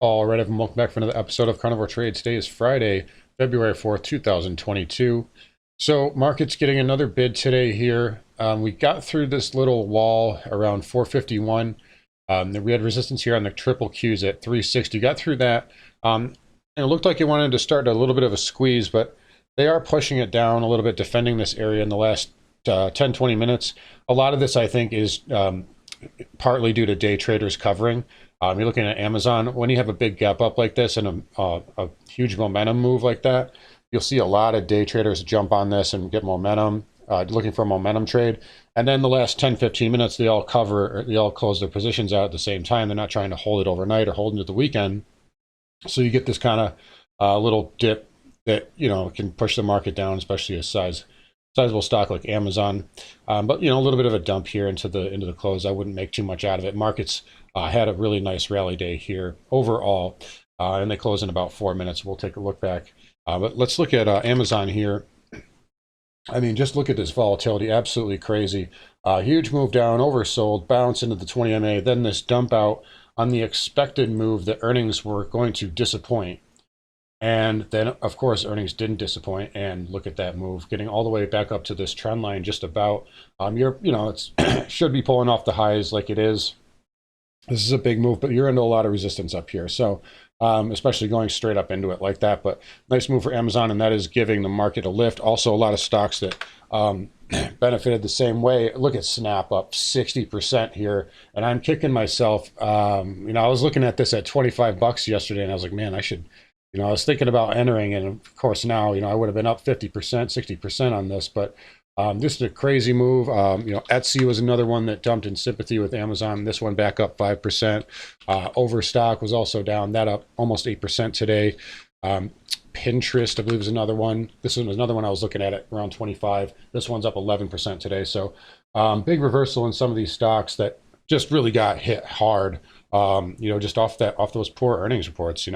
All right, everyone, welcome back for another episode of Carnivore Trade. Today is Friday, February 4th, 2022. So, market's getting another bid today here. We got through this little wall around 451. We had resistance here on the triple Qs at 360. Got through that. And it looked like it wanted to start a little bit of a squeeze, but they are pushing it down a little bit, defending this area in the last 10, 20 minutes. A lot of this, I think, is partly due to day traders covering. You're looking at Amazon. When you have a big gap up like this and a huge momentum move like that, you'll see a lot of day traders jump on this and get momentum, looking for a momentum trade. And then the last 10, 15 minutes, they all close their positions out at the same time. They're not trying to hold it overnight or hold into the weekend. So you get this kind of little dip that, can push the market down, especially a sizable stock like Amazon. But a little bit of a dump here into the close. I wouldn't make too much out of it. Markets had a really nice rally day here overall, and they close in about 4 minutes. We'll take a look back. But let's look at Amazon here. I mean, just look at this volatility, absolutely crazy. Huge move down, oversold, bounce into the 20 MA, then this dump out on the expected move that earnings were going to disappoint. And then, of course, earnings didn't disappoint. And look at that move, getting all the way back up to this trend line just about. It's should be pulling off the highs like it is. This is a big move, but you're into a lot of resistance up here. So especially going straight up into it like that. But nice move for Amazon, and that is giving the market a lift. Also, a lot of stocks that benefited the same way. Look at Snap up 60% here, and I'm kicking myself. I was looking at this at $25 yesterday, and I was like, man, I should. I was thinking about entering, and of course now, I would have been up 50%, 60% on this, but just a crazy move. Etsy was another one that dumped in sympathy with Amazon. This one back up 5%. Overstock was also down, that up almost 8% today. Pinterest, I believe, is another one. This one was another one I was looking at around 25. This one's up 11% today. So big reversal in some of these stocks that just really got hit hard. Just off those poor earnings reports.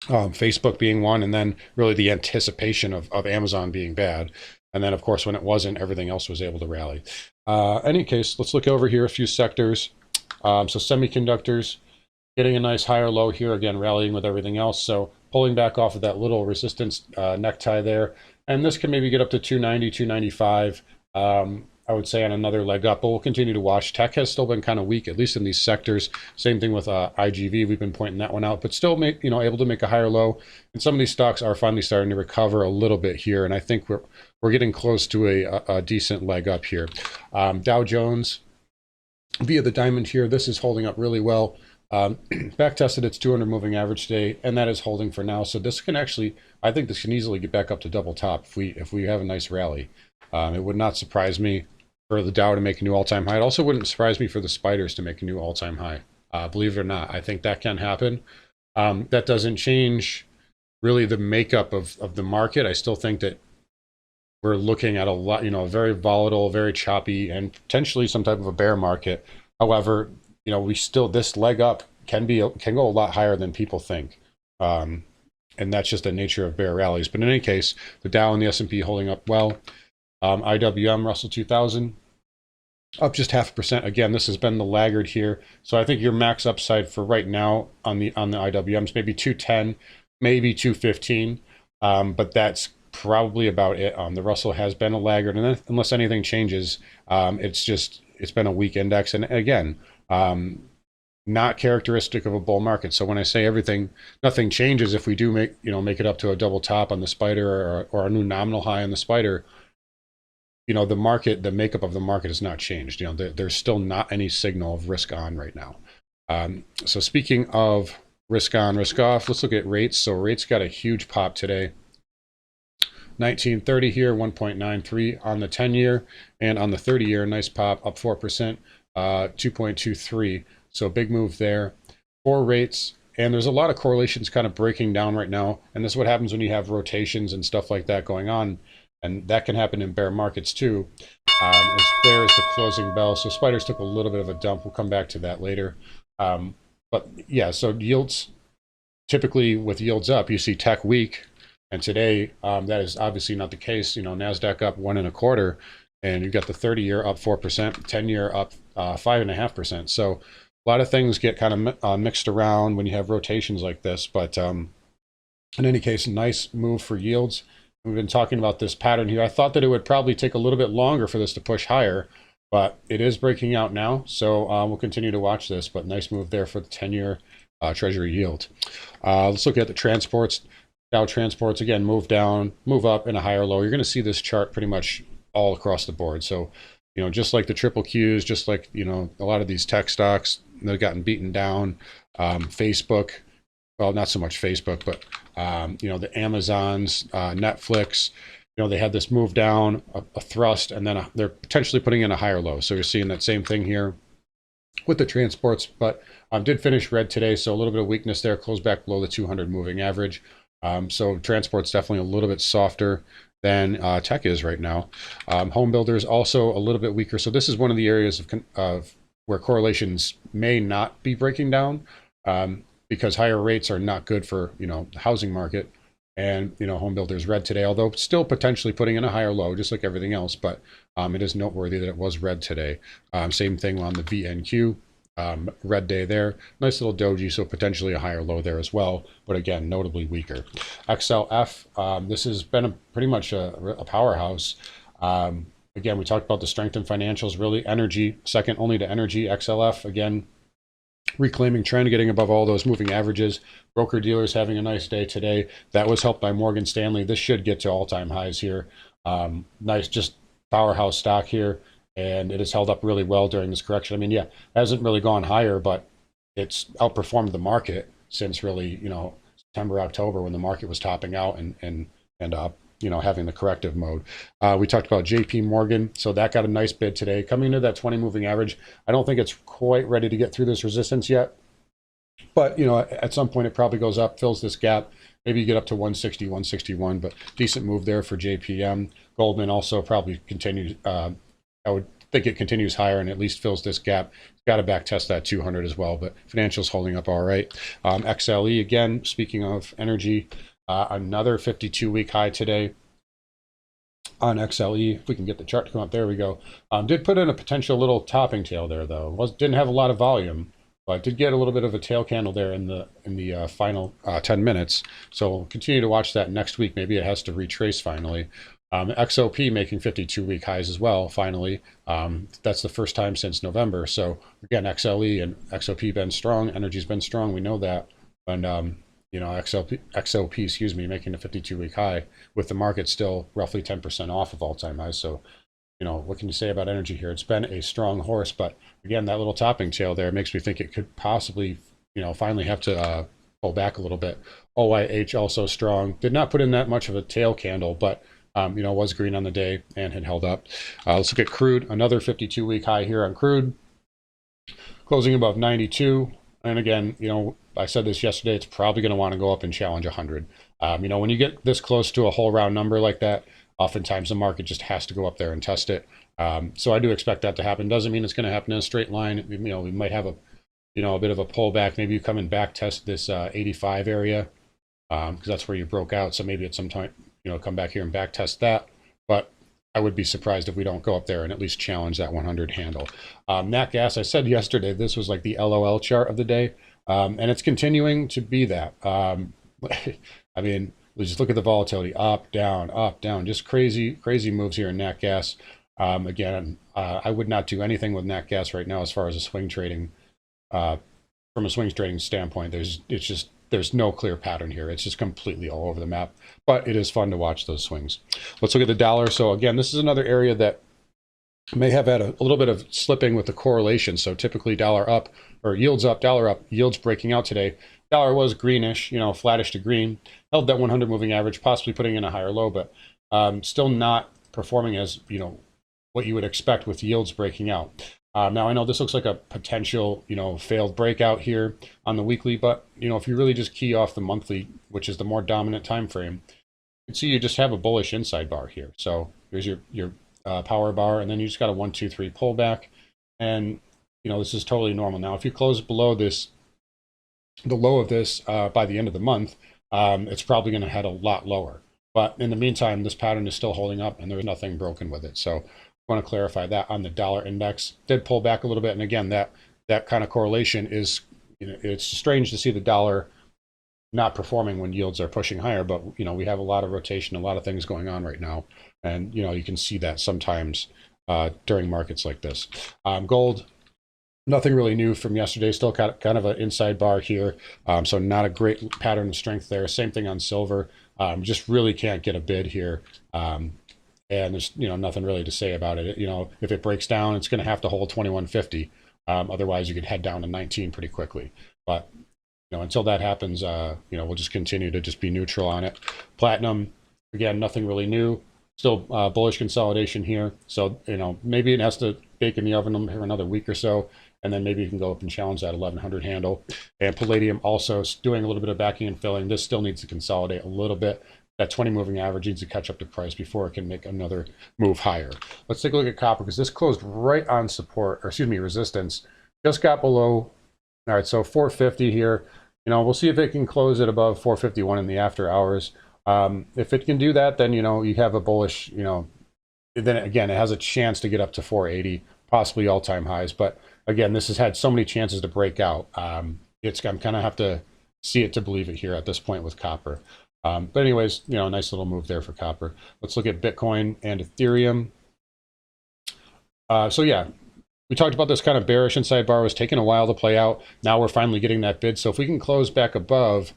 Facebook being one, and then really the anticipation of Amazon being bad. And then, of course, when it wasn't, everything else was able to rally. Any case, let's look over here, a few sectors. So semiconductors getting a nice higher low here, again, rallying with everything else. So pulling back off of that little resistance necktie there. And this can maybe get up to 290, 295. I would say on another leg up, but we'll continue to watch. Tech has still been kind of weak, at least in these sectors. Same thing with IGV. We've been pointing that one out, but still able to make a higher low. And some of these stocks are finally starting to recover a little bit here. And I think we're getting close to a decent leg up here. Dow Jones via the diamond here. This is holding up really well. Back tested its 200 moving average today, and that is holding for now. So this can actually, I think this can easily get back up to double top if we have a nice rally. It would not surprise me for the Dow to make a new all-time high. It also wouldn't surprise me for the spiders to make a new all-time high. Believe it or not, I think that can happen. That doesn't change really the makeup of the market. I still think that we're looking at a lot, very volatile, very choppy, and potentially some type of a bear market. However, this leg up can go a lot higher than people think. And that's just the nature of bear rallies. But in any case, the Dow and the S&P holding up well. IWM, Russell 2000, up just 0.5%. Again, this has been the laggard here. So I think your max upside for right now on the IWMs, maybe 210, maybe 215. But that's probably about it. The Russell has been a laggard, and unless anything changes, it's been a weak index. And again, not characteristic of a bull market. So when I say nothing changes if we do make it up to a double top on the spider or a new nominal high on the spider. The makeup of the market has not changed. There's still not any signal of risk on right now. So speaking of risk on, risk off, let's look at rates. So rates got a huge pop today. 1930 here, 1.93 on the 10-year, and on the 30-year, nice pop, up 4%, 2.23. So big move there for rates. And there's a lot of correlations kind of breaking down right now. And this is what happens when you have rotations and stuff like that going on. And that can happen in bear markets too. There's the closing bell. So spiders took a little bit of a dump. We'll come back to that later. But yeah, so yields, typically with yields up, you see tech weak. And today, that is obviously not the case. NASDAQ up 1.25, and you've got the 30-year up 4%, 10-year up 5.5%. So a lot of things get kind of mixed around when you have rotations like this. But in any case, nice move for yields. We've been talking about this pattern here. I thought that it would probably take a little bit longer for this to push higher, but it is breaking out now. So we'll continue to watch this, but nice move there for the 10-year Treasury yield. Let's look at the transports. Dow transports, again, move down, move up in a higher low. You're going to see this chart pretty much all across the board. So, just like the triple Qs, just like, a lot of these tech stocks that have gotten beaten down, Facebook, well, not so much Facebook, but, the Amazons, Netflix, they had this move down, a thrust, and then they're potentially putting in a higher low. So you're seeing that same thing here with the transports, but did finish red today. So a little bit of weakness there, closed back below the 200 moving average. So transport's definitely a little bit softer than tech is right now. Home builders also a little bit weaker. So this is one of the areas of where correlations may not be breaking down, because higher rates are not good for the housing market. And home builders red today, although still potentially putting in a higher low, just like everything else. But it is noteworthy that it was red today. Same thing on the VNQ. Red day there, nice little doji, so potentially a higher low there as well, but again, notably weaker. XLF, this has been pretty much a powerhouse. Again, we talked about the strength in financials, really energy, second only to energy. XLF, again, reclaiming trend, getting above all those moving averages. Broker dealers having a nice day today. That was helped by Morgan Stanley. This should get to all-time highs here. Nice, just powerhouse stock here. And it has held up really well during this correction. I mean, yeah, it hasn't really gone higher, but it's outperformed the market since really, September, October, when the market was topping out and having the corrective mode. We talked about JP Morgan, so that got a nice bid today, coming into that 20 moving average. I don't think it's quite ready to get through this resistance yet, but at some point it probably goes up, fills this gap. Maybe you get up to 160, 161, but decent move there for JPM. Goldman also probably continues. I would think it continues higher and at least fills this gap. It's got to back test that 200 as well, but financials holding up all right. XLE, again, speaking of energy, another 52-week high today on XLE. If we can get the chart to come up, there we go. Did put in a potential little topping tail there, though. Didn't have a lot of volume, but did get a little bit of a tail candle there in the final 10 minutes. So we'll continue to watch that next week. Maybe it has to retrace finally. XOP making 52-week highs as well, finally. That's the first time since November. So again, XLE and XOP been strong. Energy's been strong. We know that. And XOP, making a 52-week high with the market still roughly 10% off of all-time highs. So, what can you say about energy here? It's been a strong horse, but again, that little topping tail there makes me think it could possibly, finally have to pull back a little bit. OYH also strong. Did not put in that much of a tail candle, but was green on the day and had held up. Let's look at crude, another 52-week high here on crude, closing above 92. And again, I said this yesterday, it's probably going to want to go up and challenge 100. When you get this close to a whole round number like that, oftentimes the market just has to go up there and test it. So I do expect that to happen. Doesn't mean it's going to happen in a straight line. We might have a bit of a pullback. Maybe you come and back test this 85 area, because that's where you broke out. So maybe at some time, come back here and back test that. But I would be surprised if we don't go up there and at least challenge that 100 handle. Nat gas, I said yesterday, this was like the LOL chart of the day. And it's continuing to be that. I mean, just look at the volatility, up, down, just crazy moves here in nat gas. Again, I would not do anything with nat gas right now as far as a swing trading, from a swing trading standpoint. There's no clear pattern here. It's just completely all over the map, but it is fun to watch those swings. Let's look at the dollar. So again, this is another area that may have had a little bit of slipping with the correlation. So typically dollar up, or yields up, dollar up, yields breaking out today. Dollar was greenish, flattish to green, held that 100 moving average, possibly putting in a higher low, but still not performing as, what you would expect with yields breaking out. Now, I know this looks like a potential, failed breakout here on the weekly, but, if you really just key off the monthly, which is the more dominant time frame, you can see you just have a bullish inside bar here. So here's your power bar, and then you just got a 1, 2, 3 pullback, and, this is totally normal. Now, if you close below this, the low of this by the end of the month, it's probably going to head a lot lower. But in the meantime, this pattern is still holding up, and there's nothing broken with it. So I want to clarify that on the dollar index. Did pull back a little bit, and again, that that kind of correlation is, it's strange to see the dollar not performing when yields are pushing higher, but we have a lot of rotation, a lot of things going on right now, and you can see that sometimes during markets like this. Gold, nothing really new from yesterday, still kind of an inside bar here, so not a great pattern of strength there. Same thing on silver, just really can't get a bid here, and there's nothing really to say about it. If it breaks down, it's going to have to hold 2150. Otherwise you could head down to 19 pretty quickly, but until that happens, we'll just continue to just be neutral on it. Platinum, again, nothing really new. Still bullish consolidation here. So, maybe it has to bake in the oven here another week or so, and then maybe you can go up and challenge that 1100 handle. And palladium also doing a little bit of backing and filling. This still needs to consolidate a little bit. That 20 moving average needs to catch up to price before it can make another move higher. Let's take a look at copper, because this closed right on support, or excuse me, resistance. Just got below. All right, so 450 here. We'll see if it can close it above 451 in the after hours. If it can do that, then, you have a bullish, then again, it has a chance to get up to 480, possibly all-time highs. But again, this has had so many chances to break out. I'm kind of have to see it to believe it here at this point with copper. But anyways, nice little move there for copper. Let's look at Bitcoin and Ethereum. So yeah, we talked about this kind of bearish inside bar was taking a while to play out. Now we're finally getting that bid. So if we can close back above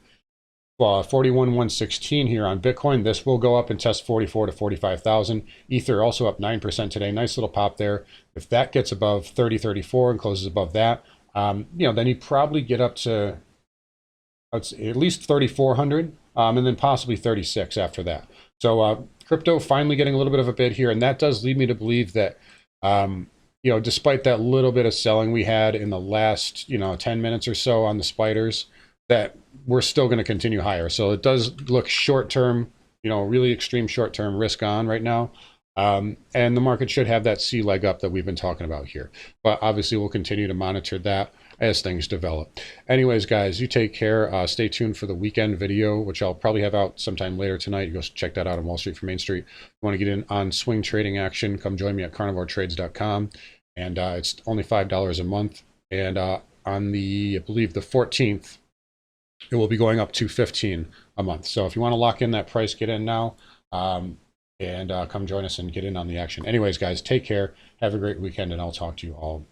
41,116 here on Bitcoin, this will go up and test 44 to 45,000. Ether also up 9% today. Nice little pop there. If that gets above 30.34 and closes above that, then you probably get up to at least 3,400, and then possibly 36 after that. So crypto finally getting a little bit of a bid here, and that does lead me to believe that despite that little bit of selling we had in the last 10 minutes or so on the spiders, that we're still going to continue higher. So it does look short-term, really extreme short-term risk on right now. And the market should have that C leg up that we've been talking about here. But obviously we'll continue to monitor that as things develop. Anyways, guys, you take care. Stay tuned for the weekend video, which I'll probably have out sometime later tonight. You go check that out on Wall Street for Main Street. If you want to get in on swing trading action, come join me at carnivoretrades.com. And it's only $5 a month. And on the, I believe, the 14th, it will be going up to $15 a month. So if you want to lock in that price, get in now, and come join us and get in on the action. Anyways, guys, take care. Have a great weekend, and I'll talk to you all